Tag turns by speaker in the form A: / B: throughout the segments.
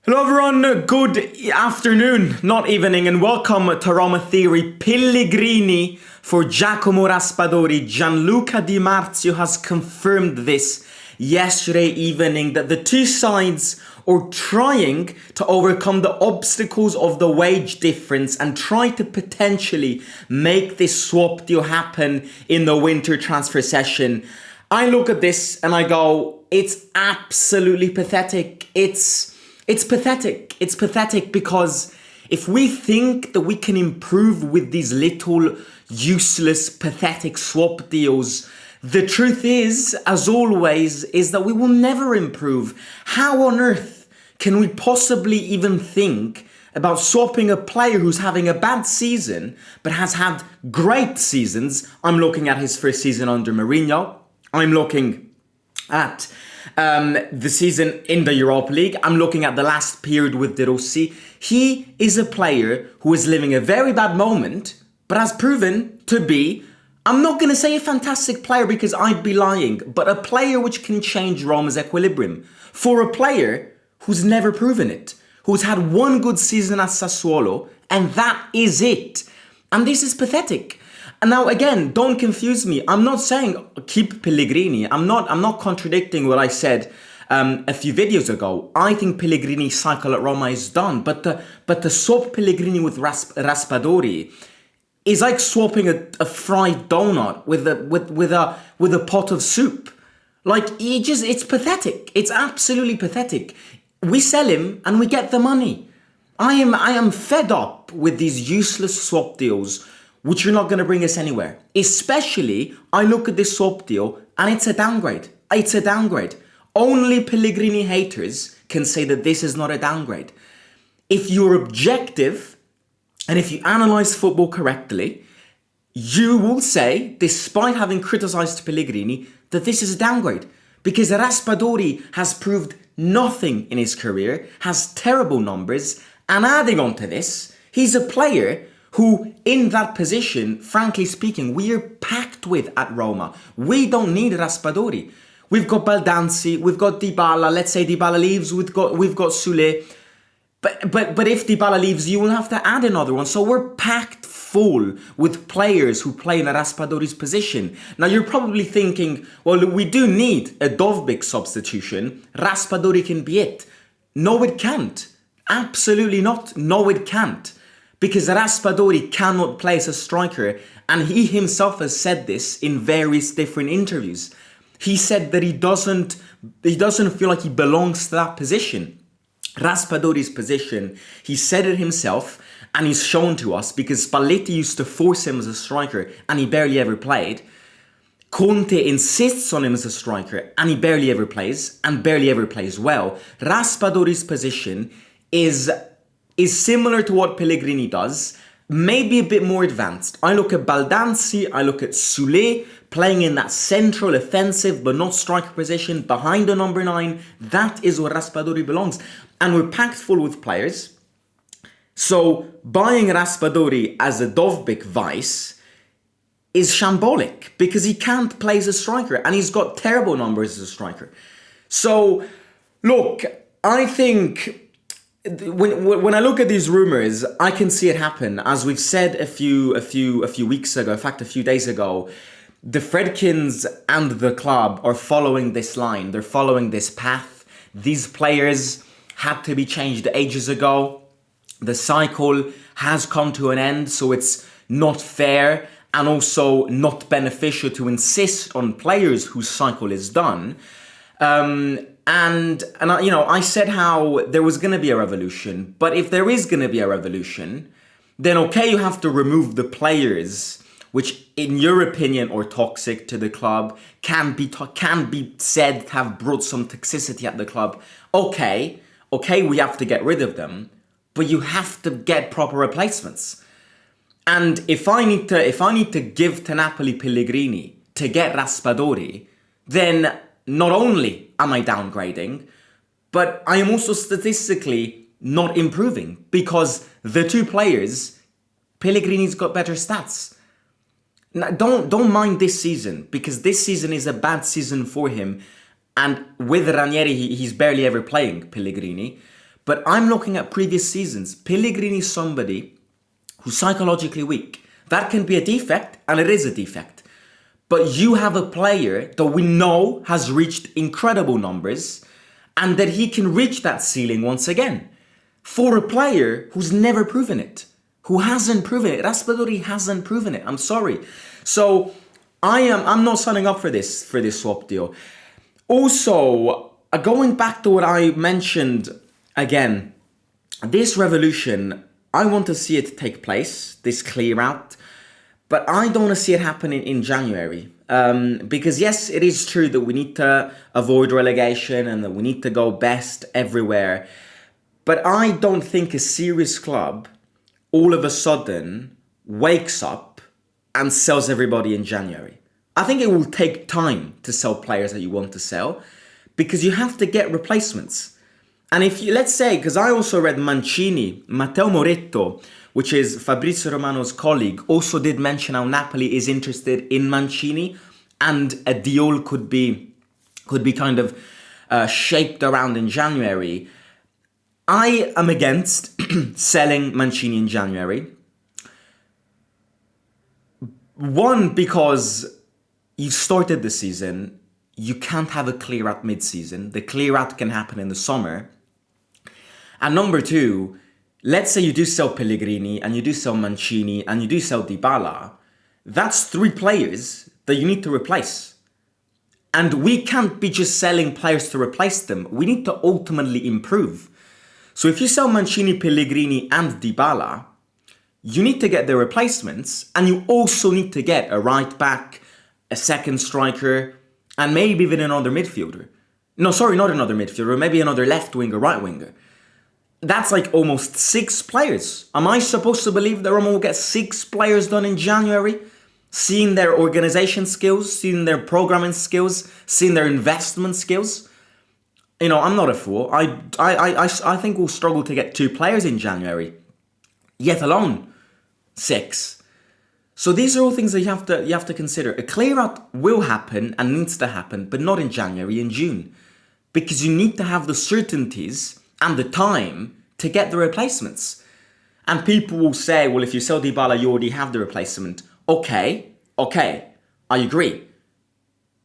A: Hello everyone, good afternoon, not evening, and welcome to Roma Theory. Pellegrini for Giacomo Raspadori. Gianluca Di Marzio has confirmed this yesterday evening that the two sides are trying to overcome the obstacles of the wage difference and try to potentially make this swap deal happen in the winter transfer session. I look at this and I go, it's absolutely pathetic. It's pathetic. It's pathetic because if we think that we can improve with these little useless, pathetic swap deals, the truth is, as always, is that we will never improve. How on earth can we possibly even think about swapping a player who's having a bad season but has had great seasons? I'm looking at his first season under Mourinho. I'm looking at the season in the Europa League. I'm looking at the last period with De Rossi. He is a player who is living a very bad moment, but has proven to be, I'm not going to say a fantastic player because I'd be lying, but a player which can change Roma's equilibrium. For a player who's never proven it, who's had one good season at Sassuolo, and that is it. And this is pathetic. And now again, don't confuse me. I'm not saying keep Pellegrini. I'm not contradicting what I said a few videos ago. I think Pellegrini's cycle at Roma is done. But to swap Pellegrini with Raspadori is like swapping a fried donut with a pot of soup. Like it's pathetic. It's absolutely pathetic. We sell him and we get the money. I am fed up with these useless swap deals which are not going to bring us anywhere. Especially, I look at this swap deal and it's a downgrade. It's a downgrade. Only Pellegrini haters can say that this is not a downgrade. If you're objective and if you analyze football correctly, you will say, despite having criticized Pellegrini, that this is a downgrade. Because Raspadori has proved nothing in his career, has terrible numbers, and adding on to this, he's a player who, in that position, frankly speaking, we are packed with at Roma. We don't need Raspadori. We've got Baldanzi, we've got Dybala. Let's say Dybala leaves, we've got Sule. But if Dybala leaves, you will have to add another one. So we're packed full with players who play in Raspadori's position. Now you're probably thinking, well, we do need a Dovbyk substitution. Raspadori can be it. No, it can't. Absolutely not. No, it can't. Because Raspadori cannot play as a striker, and he himself has said this in various different interviews. He said that he doesn't feel like he belongs to that position. Raspadori's position, he said it himself, and he's shown to us because Spalletti used to force him as a striker, and he barely ever played. Conte insists on him as a striker, and he barely ever plays, and barely ever plays well. Raspadori's position is similar to what Pellegrini does, maybe a bit more advanced. I look at Baldanzi, I look at Sule playing in that central offensive but not striker position behind the number 9. That is where Raspadori belongs. And we're packed full with players. So buying Raspadori as a Dovbyk vice is shambolic because he can't play as a striker and he's got terrible numbers as a striker. So look, I think when I look at these rumors, I can see it happen. As we've said a few weeks ago, in fact, a few days ago, the Fredkins and the club are following this line. They're following this path. These players had to be changed ages ago. The cycle has come to an end, so it's not fair and also not beneficial to insist on players whose cycle is done. And I said how there was going to be a revolution. But if there is going to be a revolution, then okay, you have to remove the players which, in your opinion, are toxic to the club, can be said to have brought some toxicity at the club. Okay, we have to get rid of them, but you have to get proper replacements. And if I need to give to Napoli Pellegrini to get Raspadori, then not only am I downgrading, but I am also statistically not improving because the two players, Pellegrini's got better stats. Now, don't mind this season because this season is a bad season for him, and with Ranieri he's barely ever playing Pellegrini. But I'm looking at previous seasons. Pellegrini is somebody who's psychologically weak. That can be a defect, and it is a defect. But you have a player that we know has reached incredible numbers and that he can reach that ceiling once again. For a player who's never proven it, who hasn't proven it. Raspadori hasn't proven it. I'm sorry. So I'm not signing up for this swap deal. Also, going back to what I mentioned again, this revolution, I want to see it take place, this clear out. But I don't want to see it happening in January. Because yes, it is true that we need to avoid relegation and that we need to go best everywhere. But I don't think a serious club all of a sudden wakes up and sells everybody in January. I think it will take time to sell players that you want to sell because you have to get replacements. And if you, let's say, because I also read Matteo Moretto, which is Fabrizio Romano's colleague, also did mention how Napoli is interested in Mancini and a deal could be kind of shaped around in January. I am against selling Mancini in January. One, because you started the season, you can't have a clear out mid-season. The clear out can happen in the summer. And number two, let's say you do sell Pellegrini and you do sell Mancini and you do sell Dybala. That's three players that you need to replace. And we can't be just selling players to replace them. We need to ultimately improve. So if you sell Mancini, Pellegrini and Dybala, you need to get the replacements and you also need to get a right back, a second striker, and maybe even another midfielder. No, sorry, not another midfielder, maybe another left winger, right winger. That's like almost 6 players. Am I supposed to believe that Roma will get 6 players done in January? Seeing their organization skills, seeing their programming skills, seeing their investment skills? You know, I'm not a fool. I think we'll struggle to get 2 players in January, yet alone 6. So these are all things that you have to consider. A clear out will happen and needs to happen, but not in January, in June, because you need to have the certainties and the time to get the replacements. And people will say, well, if you sell Dybala, you already have the replacement. Okay, I agree.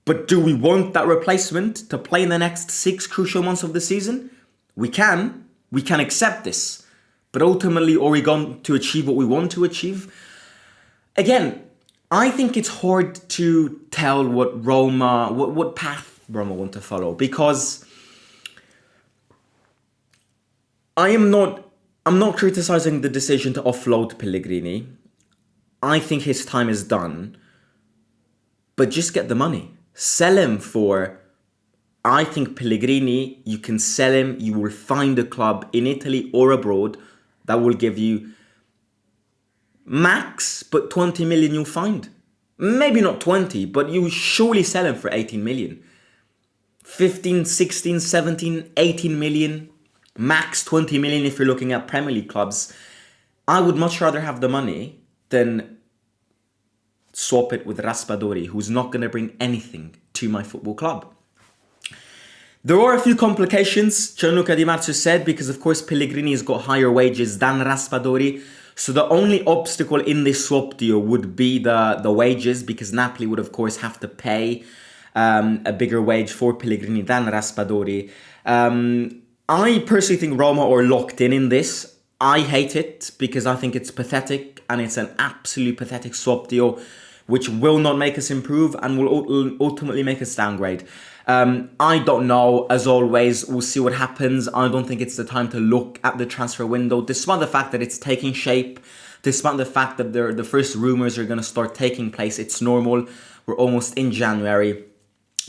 A: But do we want that replacement to play in the next 6 crucial months of the season? We can accept this. But ultimately, are we going to achieve what we want to achieve? Again, I think it's hard to tell what path Roma want to follow, because I'm not criticizing the decision to offload Pellegrini. I think his time is done. But just get the money. Sell him for, I think Pellegrini, you can sell him, you will find a club in Italy or abroad that will give you max, but 20 million you'll find. Maybe not 20, but you surely sell him for 18 million. 15, 16, 17, 18 million, max 20 million if you're looking at Premier League clubs. I would much rather have the money than swap it with Raspadori, who's not going to bring anything to my football club. There are a few complications, Gianluca Di Marzio said, because of course Pellegrini has got higher wages than Raspadori. So the only obstacle in this swap deal would be the wages, because Napoli would of course have to pay a bigger wage for Pellegrini than Raspadori. I personally think Roma are locked in this. I hate it because I think it's pathetic and it's an absolutely pathetic swap deal which will not make us improve and will ultimately make us downgrade. I don't know, as always, we'll see what happens. I don't think it's the time to look at the transfer window, despite the fact that it's taking shape, despite the fact that the first rumours are going to start taking place. It's normal, we're almost in January.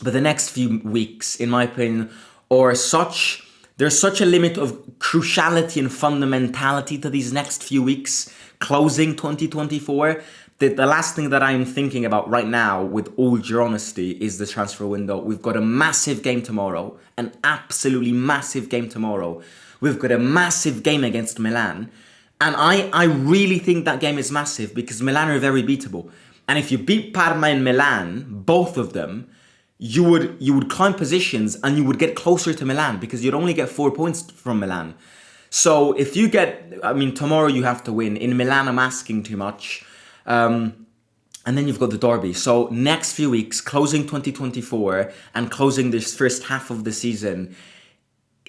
A: But the next few weeks, in my opinion, there's such a limit of cruciality and fundamentality to these next few weeks, closing 2024, that the last thing that I'm thinking about right now, with all due honesty, is the transfer window. We've got a massive game tomorrow, an absolutely massive game tomorrow. We've got a massive game against Milan. And I really think that game is massive because Milan are very beatable. And if you beat Parma and Milan, both of them, you would climb positions and you would get closer to Milan because you'd only get 4 points from Milan. So if you get, I mean, tomorrow you have to win. In Milan, I'm asking too much. And then you've got the derby. So next few weeks, closing 2024 and closing this first half of the season,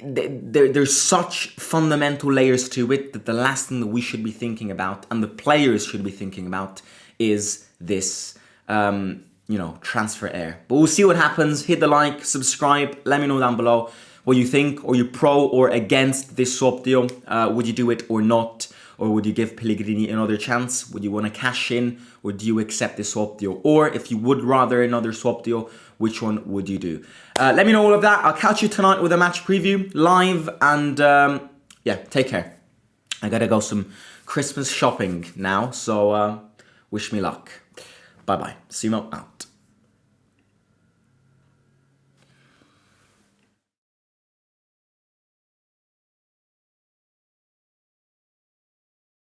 A: there's such fundamental layers to it that the last thing that we should be thinking about and the players should be thinking about is this, transfer air. But we'll see what happens. Hit the like, subscribe, let me know down below what you think. Are you pro or against this swap deal? Would you do it or not? Or would you give Pellegrini another chance? Would you want to cash in? Or do you accept this swap deal? Or if you would rather another swap deal, which one would you do? Let me know all of that. I'll catch you tonight with a match preview live. And take care. I gotta go some Christmas shopping now. So wish me luck. Bye-bye. See you out.